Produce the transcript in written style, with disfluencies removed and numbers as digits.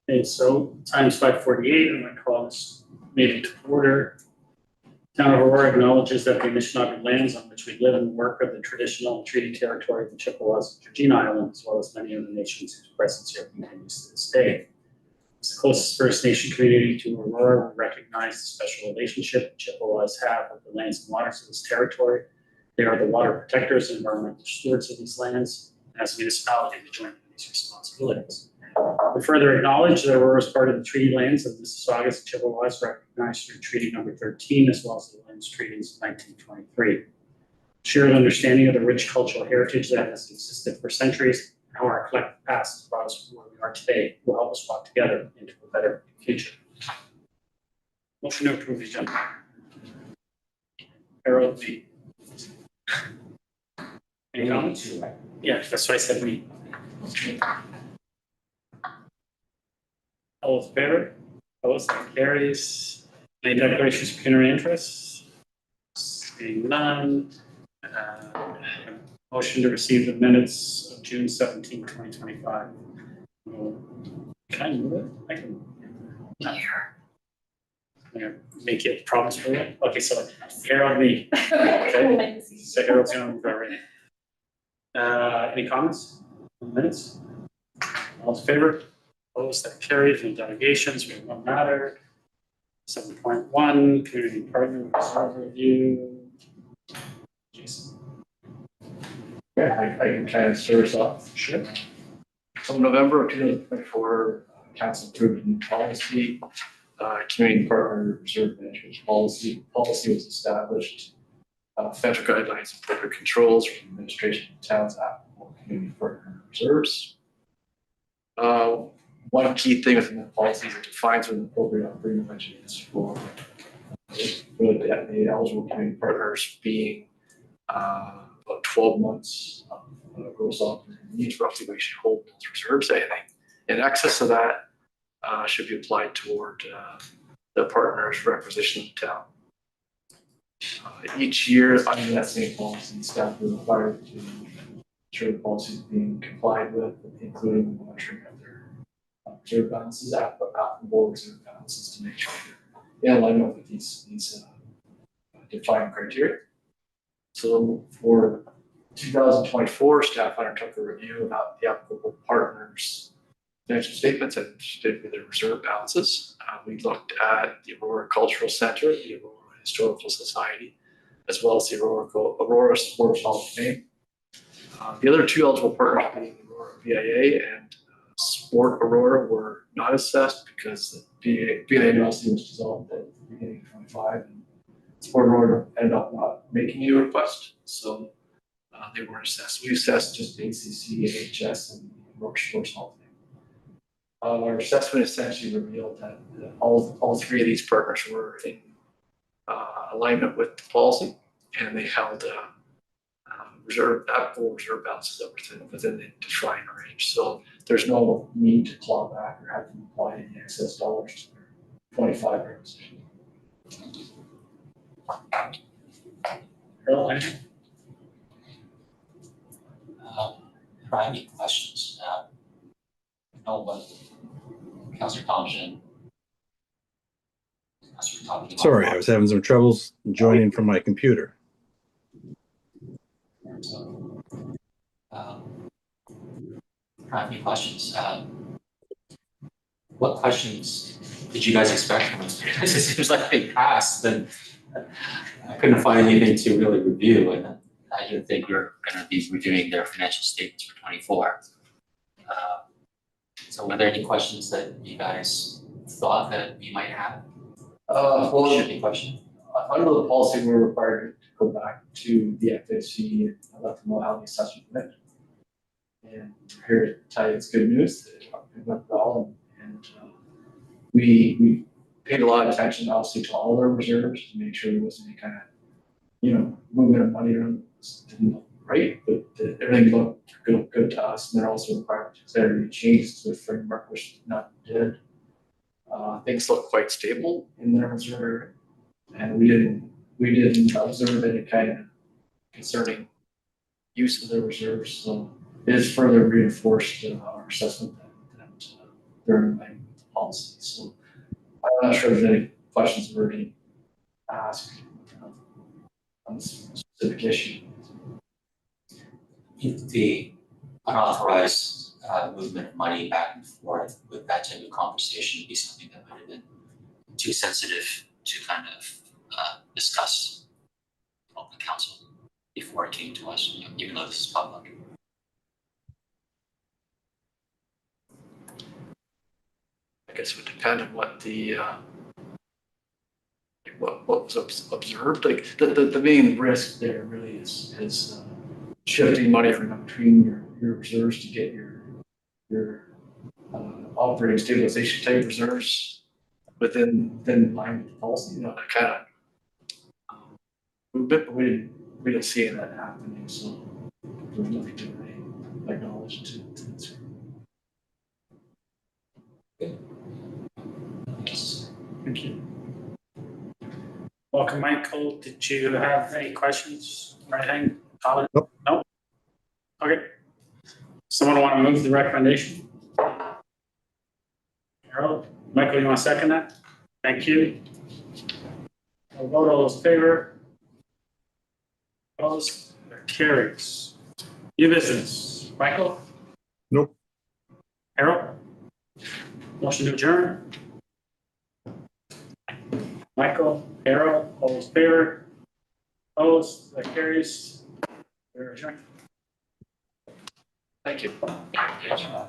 Okay, so time's 5:48, and I call this meeting to order. Town of Aurora acknowledges that the Anishinaabe lands on which we live and work are the traditional and treaty territory of the Chippewas and Virginia Islands, as well as many other nations whose presence here continues to this day. As the closest First Nation community to Aurora, we recognize the special relationship the Chippewas have with the lands and waters of this territory. They are the water protectors and environmental stewards of these lands. As a municipality, we join in these responsibilities. We further acknowledge that Aurora is part of the treaty lands of Mississaugas and Chippewas recognized through Treaty Number 13, as well as the Lands Treaties of 1923. Shared understanding of the rich cultural heritage that has existed for centuries and how our collective past has brought us where we are today will help us walk together into a better future. Motion to approve the agenda. Harold V. Any comments? Yeah, that's why I said we. All those in favor? Opposed? That carries. Any declarations of pecuniary interest? Seeing none. Motion to receive the minutes of June 17, 2025. Can I move it? I can. Here. I'm gonna make it promise for you. Okay, so Harold me. Okay. So Harold's gonna move everything. Any comments on the minutes? All in favor? Opposed? That carries. Any delegations? We have one matter. 7.1 community partner reserve review. Jason. Yeah, I can kind of start us off. Sure. So in November of 2024, Council approved a new policy, community partner reserve management policy. Policy was established. Federal guidelines and appropriate controls for the administration of towns applicable community partner reserves. One key thing within the policy is it defines what an appropriate operating budget is for the eligible community partners, being about 12 months of gross operating needs. Roughly, we should hold those reserves. Anything in excess of that should be applied toward the partner's requisition of the town. Each year, under that same policy, staff are required to ensure the policy is being complied with, including the monitoring of their reserve balances, applicable reserve balances, to make sure they're in alignment with these defined criteria. So for 2024, staff undertook a review about the applicable partners' financial statements and their reserve balances. We looked at the Aurora Cultural Center, the Aurora Historical Society, as well as the Aurora Sports Hall of Fame. The other two eligible partners, being Aurora BIA and Sport Aurora, were not assessed because the BIA policy was dissolved at the beginning of 25, and Sport Aurora ended up not making a request, so they weren't assessed. We assessed just ACC, AHS, and Aurora Sports Hall of Fame. Our assessment essentially revealed that all three of these partners were in alignment with the policy, and they held applicable reserve balances that within the defined range. So there's no need to claw back or have to apply any excess dollars to their 25 requisition. Harold, If I have any questions, know what Councillor Thompson. Sorry, I was having some troubles joining from my computer. So, if I have any questions, what questions did you guys expect from us? It seems like they passed, and I couldn't find anything to really review, and I didn't think we were going to be reviewing their financial statements for 24. So were there any questions that you guys thought that we might have? Well, should be questioned. Under the policy, we're required to go back to the FAC and let them know how the assessment went. And we're here to tell you it's good news. It went well, and we paid a lot of attention, obviously, to all their reserves to make sure there wasn't any kind of, movement of money around. Didn't look right, but everything looked good to us. And they're also required to consider any changes to the framework, which none did. Things look quite stable in their reserve, and we didn't observe any kind of concerning use of their reserves. So it has further reinforced our assessment that they're in line with policy. So I'm not sure if there's any questions that were being asked on this specific issue. The unauthorized movement of money back and forth with that type of conversation would be something that might have been too sensitive to kind of discuss in open council before it came to us, even though this is public. I guess it would depend on what the what was observed. Like the main risk there really is shifting money from between your reserves to get your operating stabilization type reserves within line with the policy. You know, that kind of movement, but we didn't see that happening. So there's nothing to really acknowledge to this. Thank you. Welcome, Michael. Did you have any questions or anything? Comment? Nope. No? Okay. Someone want to move the recommendation? Harold? Michael, you want to second that? Thank you. I'll vote all those in favor. Opposed? That carries. New business. Michael? Nope. Harold? Motion to adjourn? Michael, Harold, all those in favor? Opposed? That carries. We're adjourned. Thank you. Yeah.